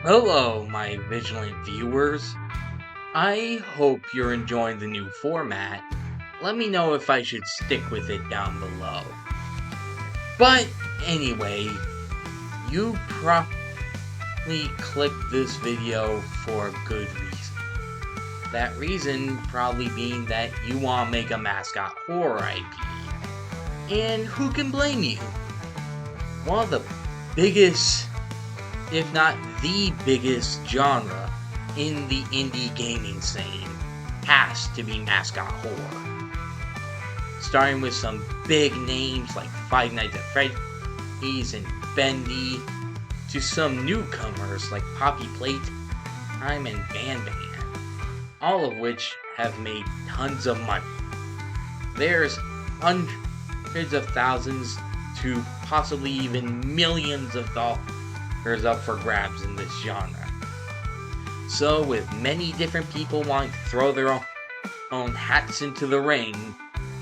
Hello, my vigilant viewers. I hope you're enjoying the new format. Let me know if I should stick with it down below. But anyway, you probably clicked this video for a good reason. That reason probably being that you want to make a Mascot Horror IP. And who can blame you? One of the biggest, if not the biggest genre in the indie gaming scene has to be Mascot Horror. Starting with some big names like Five Nights at Freddy's and Bendy, to some newcomers like Poppy Playtime and banban, all of which have made tons of money. There's hundreds of thousands to possibly even millions of dollars up for grabs in this genre. So with many different people wanting to throw their own hats into the ring,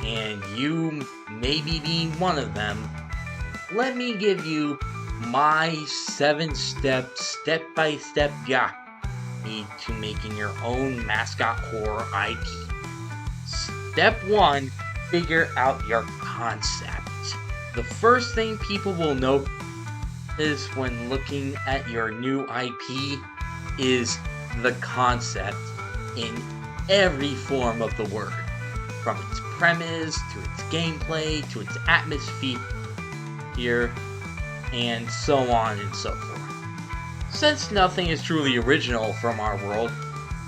and you maybe being one of them, let me give you my 7-step-by-step guide to making your own Mascot Horror IP. Step 1, figure out your concept. The first thing people will notice when looking at your new IP is the concept in every form of the word, from its premise to its gameplay to its atmosphere and so on and so forth. Since nothing is truly original from our world,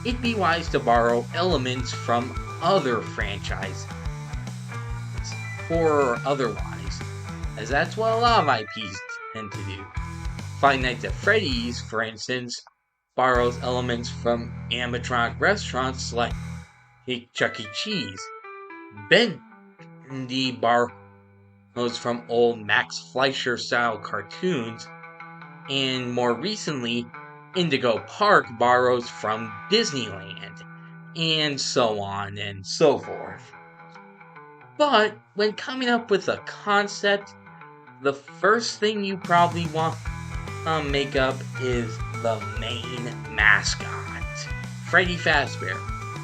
it'd be wise to borrow elements from other franchises, horror or otherwise, as that's what a lot of IPs tend to do. Five Nights at Freddy's, for instance, borrows elements from animatronic restaurants like Chuck E. Cheese. Bendy borrows from old Max Fleischer-style cartoons, and more recently, Indigo Park borrows from Disneyland, and so on and so forth. But when coming up with a concept, the first thing you probably want to make up is the main mascot. Freddy Fazbear,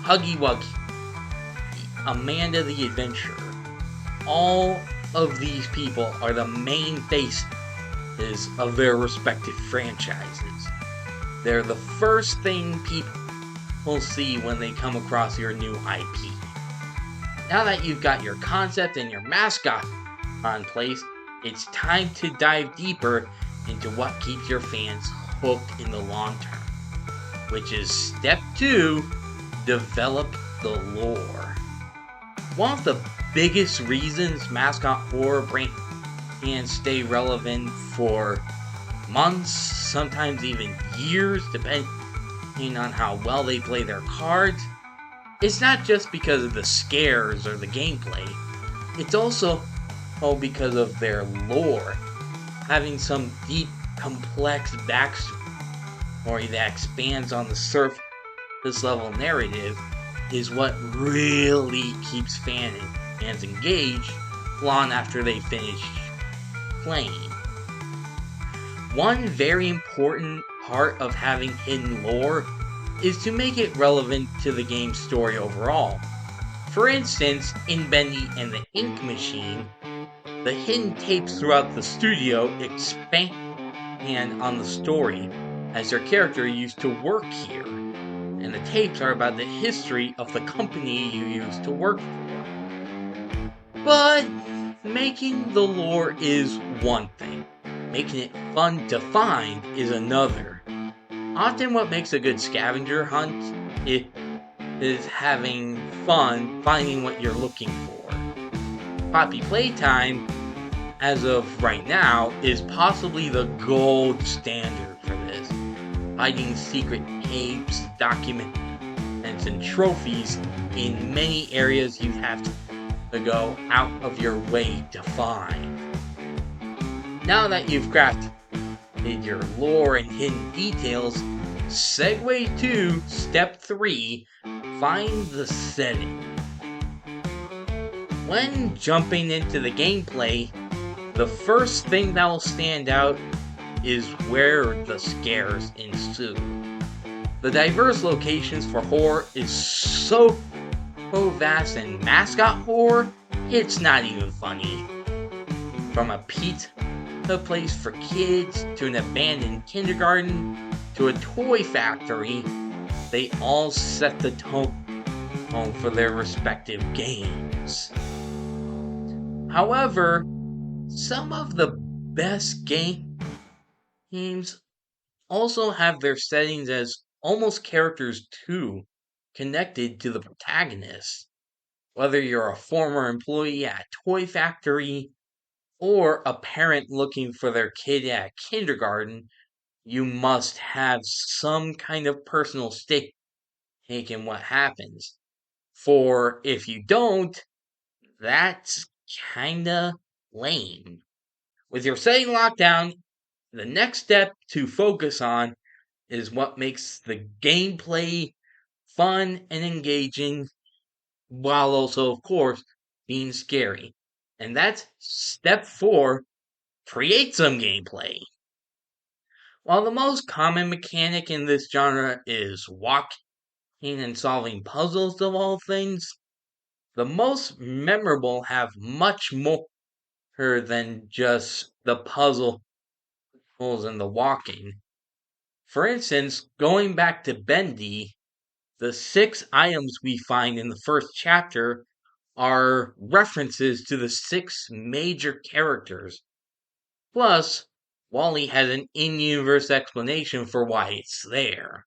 Huggy Wuggy, Amanda the Adventurer. All of these people are the main faces of their respective franchises. They're the first thing people see when they come across your new IP. Now that you've got your concept and your mascot on place, it's time to dive deeper into what keeps your fans hooked in the long term, which is step 2, develop the lore. One of the biggest reasons Mascot Horror brands can stay relevant for months, sometimes even years, depending on how well they play their cards, it's not just because of the scares or the gameplay, it's also because of their lore. Having some deep, complex backstory that expands on the surface level narrative is what really keeps fans engaged long after they finish playing. One very important part of having hidden lore is to make it relevant to the game's story overall. For instance, in Bendy and the Ink Machine, the hidden tapes throughout the studio expand on the story as your character used to work here, and the tapes are about the history of the company you used to work for. But making the lore is one thing, making it fun to find is another. Often what makes a good scavenger hunt is having fun finding what you're looking for. Poppy Playtime, as of right now, is possibly the gold standard for this. Hiding secret tapes, documents, and trophies in many areas you have to go out of your way to find. Now that you've crafted your lore and hidden details, segue to step 3, find the setting. When jumping into the gameplay, The first thing that will stand out is where the scares ensue. The diverse locations for horror is so vast, and Mascot Horror, it's not even funny. From a pizza place for kids, to an abandoned kindergarten, to a toy factory, they all set the tone for their respective games. However, some of the best games also have their settings as almost characters too, connected to the protagonist. Whether you're a former employee at a toy factory or a parent looking for their kid at kindergarten, you must have some kind of personal stake in what happens. For if you don't, that's kinda lame. With your setting locked down, the next step to focus on is what makes the gameplay fun and engaging, while also, of course, being scary. And that's step 4, create some gameplay. While the most common mechanic in this genre is walking and solving puzzles of all things, the most memorable have much more than just the puzzles and the walking. For instance, going back to Bendy, the 6 items we find in the first chapter are references to the 6 major characters. Plus, Wally has an in-universe explanation for why it's there.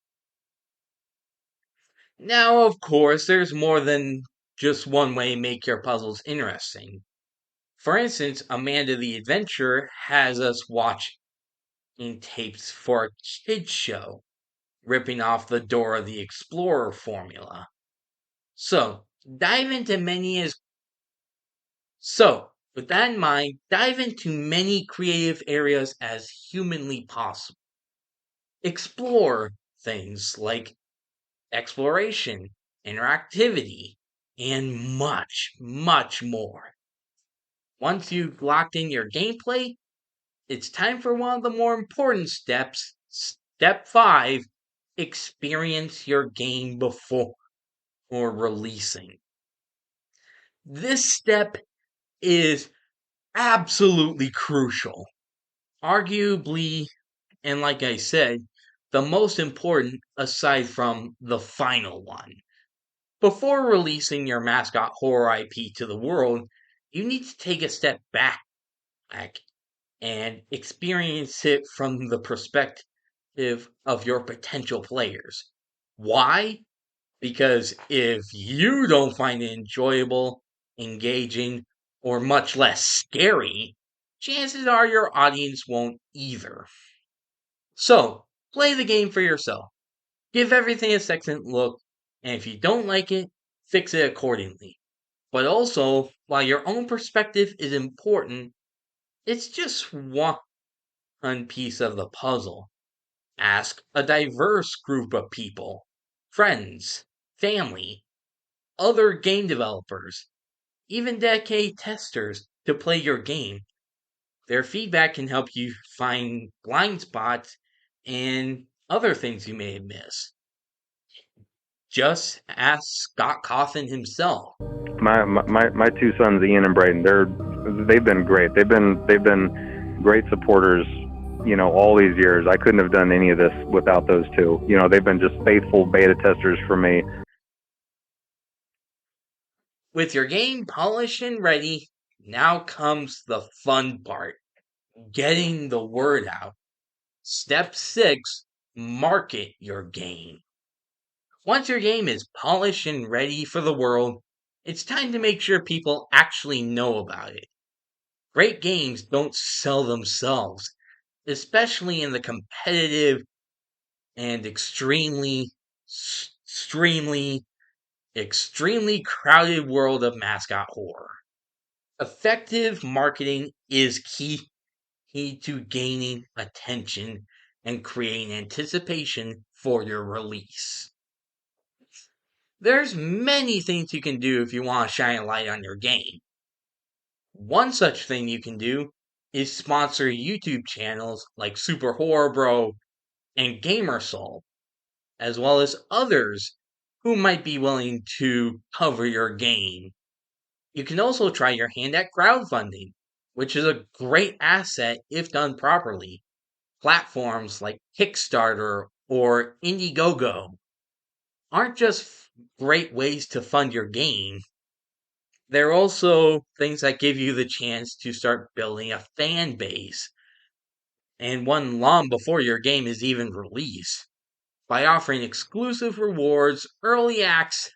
Now, of course, there's more than just one way to make your puzzles interesting. For instance, Amanda the Adventurer has us watching tapes for a kids show, ripping off the Dora the Explorer formula. So, dive into many as so, with that in mind, dive into many creative areas as humanly possible. Explore things like exploration, interactivity, and much, much more. Once you've locked in your gameplay, it's time for one of the more important steps. Step 5, experience your game before releasing. This step is absolutely crucial. Arguably, and like I said, the most important aside from the final one. Before releasing your Mascot Horror IP to the world, you need to take a step back and experience it from the perspective of your potential players. Why? Because if you don't find it enjoyable, engaging, or much less scary, chances are your audience won't either. So, play the game for yourself. Give everything a second look, and if you don't like it, fix it accordingly. But also, while your own perspective is important, it's just one piece of the puzzle. Ask a diverse group of people, friends, family, other game developers, even dedicated testers to play your game. Their feedback can help you find blind spots and other things you may have missed. Just ask Scott Cawthon himself. My two sons, Ian and Braden, they've been great. They've been great supporters, all these years. I couldn't have done any of this without those two. They've been just faithful beta testers for me. With your game polished and ready, now comes the fun part, getting the word out. Step 6, market your game. Once your game is polished and ready for the world, it's time to make sure people actually know about it. Great games don't sell themselves, especially in the competitive and extremely crowded world of mascot horror. Effective marketing is key to gaining attention and creating anticipation for your release. There's many things you can do if you want to shine a light on your game. One such thing you can do is sponsor YouTube channels like Super Horror Bro and Gamersoul, as well as others who might be willing to cover your game. You can also try your hand at crowdfunding, which is a great asset if done properly. Platforms like Kickstarter or Indiegogo aren't just great ways to fund your game. They're also things that give you the chance to start building a fan base, and one long before your game is even released. By offering exclusive rewards, early access,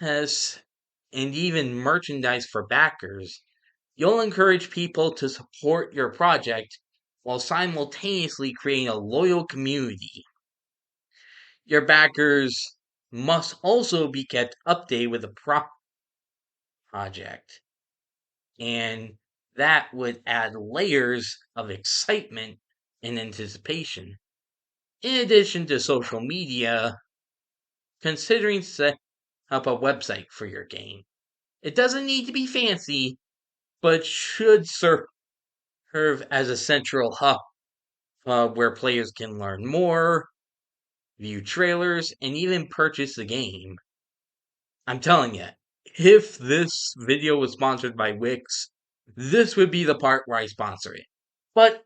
and even merchandise for backers, you'll encourage people to support your project while simultaneously creating a loyal community. Your backers must also be kept updated with the project, and that would add layers of excitement and anticipation. In addition to social media, considering setting up a website for your game. It doesn't need to be fancy, but should serve as a central hub where players can learn more, view trailers, and even purchase the game. I'm telling you, if this video was sponsored by Wix, this would be the part where I sponsor it. But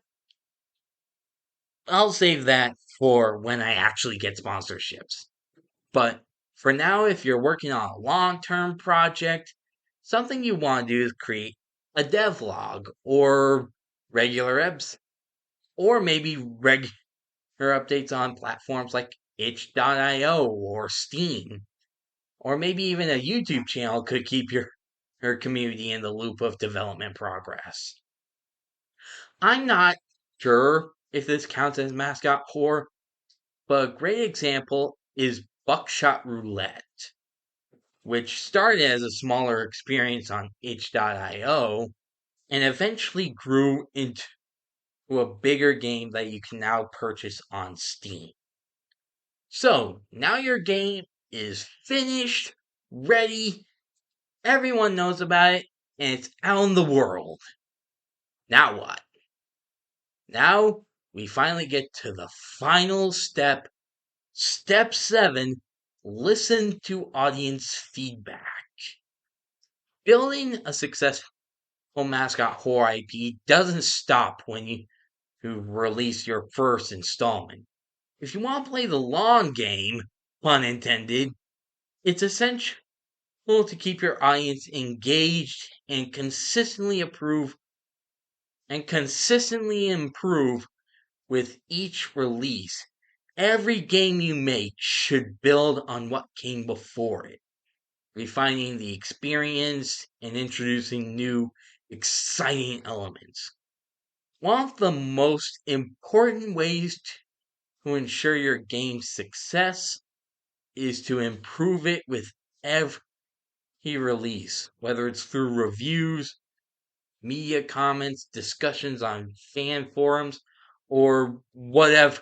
I'll save that for when I actually get sponsorships. But for now, if you're working on a long term project, something you want to do is create a devlog or regular eps, or maybe regular updates on platforms like itch.io or Steam, or maybe even a YouTube channel could keep your community in the loop of development progress. I'm not sure if this counts as mascot horror, but a great example is Buckshot Roulette, which started as a smaller experience on itch.io and eventually grew into a bigger game that you can now purchase on Steam. So, now your game is finished, ready, everyone knows about it, and it's out in the world. Now what? Now, we finally get to the final step. Step 7, listen to audience feedback. Building a successful Mascot Horror IP doesn't stop when you release your first installment. If you want to play the long game, pun intended, it's essential to keep your audience engaged and consistently improve with each release. Every game you make should build on what came before it, refining the experience and introducing new, exciting elements. One of the most important ways to ensure your game's success is to improve it with every release, whether it's through reviews, media comments, discussions on fan forums, or whatever.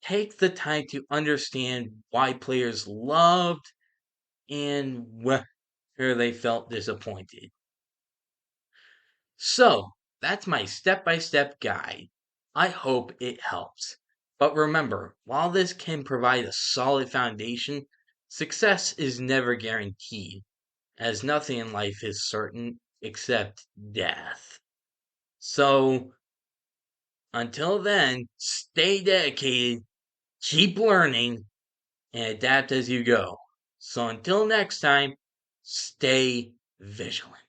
Take the time to understand why players loved and where they felt disappointed. So, that's my step-by-step guide. I hope it helps. But remember, while this can provide a solid foundation, success is never guaranteed, as nothing in life is certain except death. So, until then, stay dedicated, keep learning, and adapt as you go. So until next time, stay vigilant.